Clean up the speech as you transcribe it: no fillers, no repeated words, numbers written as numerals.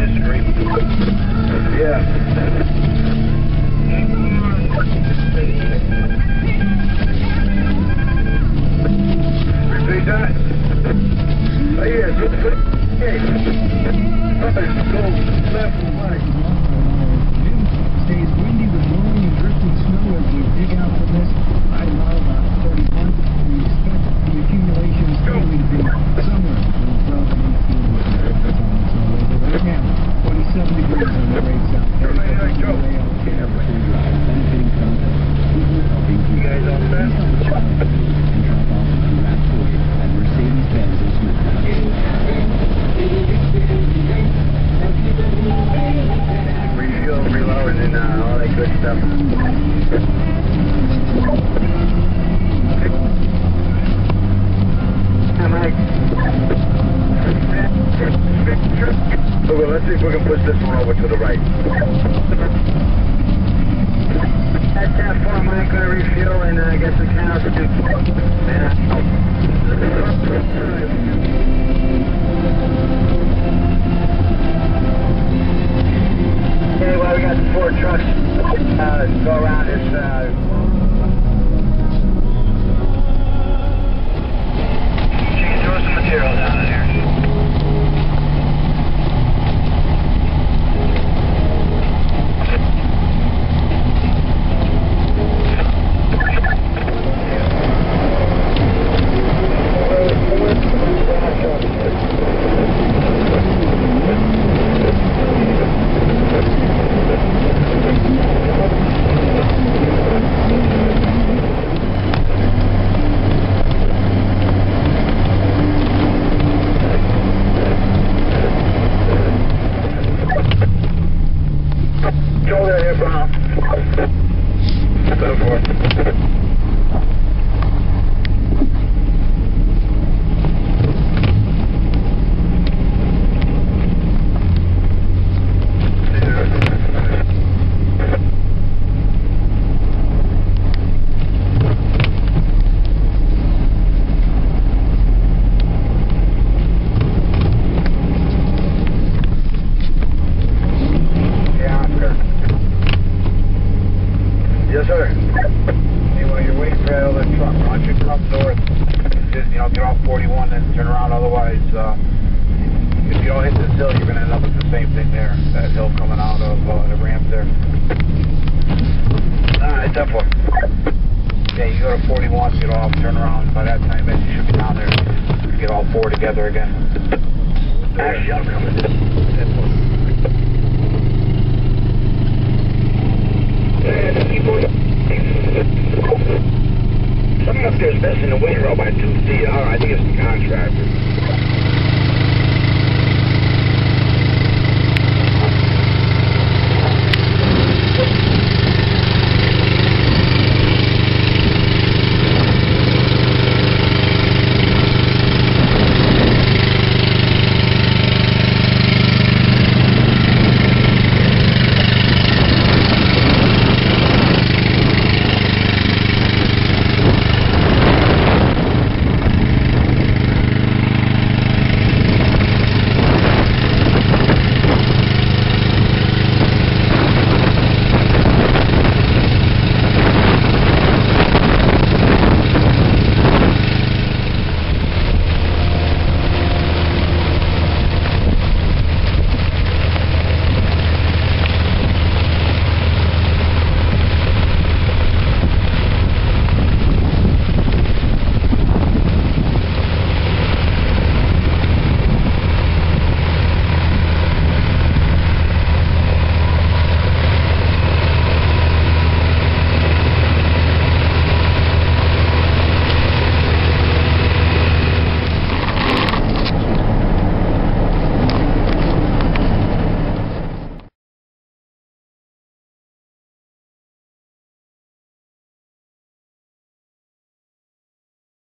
Repeat that. Oh, yeah, good. Hey. Go left and right. Stays windy with blowing and drifting snow as we dig out from this. High mile about 31. We expect the accumulation is going to be somewhere relatively few. Right now, 27 degrees on the right side. Benefiting from You guys all set? and drop off to Route 40 at Mercedes-Benz in Smithtown. Refuel, reload, and all that good stuff. Hey, Mike. Okay, let's see if we can push this one over to the right. That's that for Mike, gonna refuel and get some cows to do. Okay, well, we got the 4 trucks go around this. She can throw some material down in there. Shoulder here, Brown. Go for it. Yes, sir. Hey, while you're waiting for that other truck, why don't you come north? Just, get off 41 and turn around. Otherwise, if you don't hit this hill, you're going to end up with the same thing there. That hill coming out of the ramp there. Alright, that one. Yeah, you go to 41, get off, turn around. By that time, you should be down there. Get all 4 together again. Actually, I'm coming. That one. Something up there's messing the wind row by 2 feet. I think it's the contractor.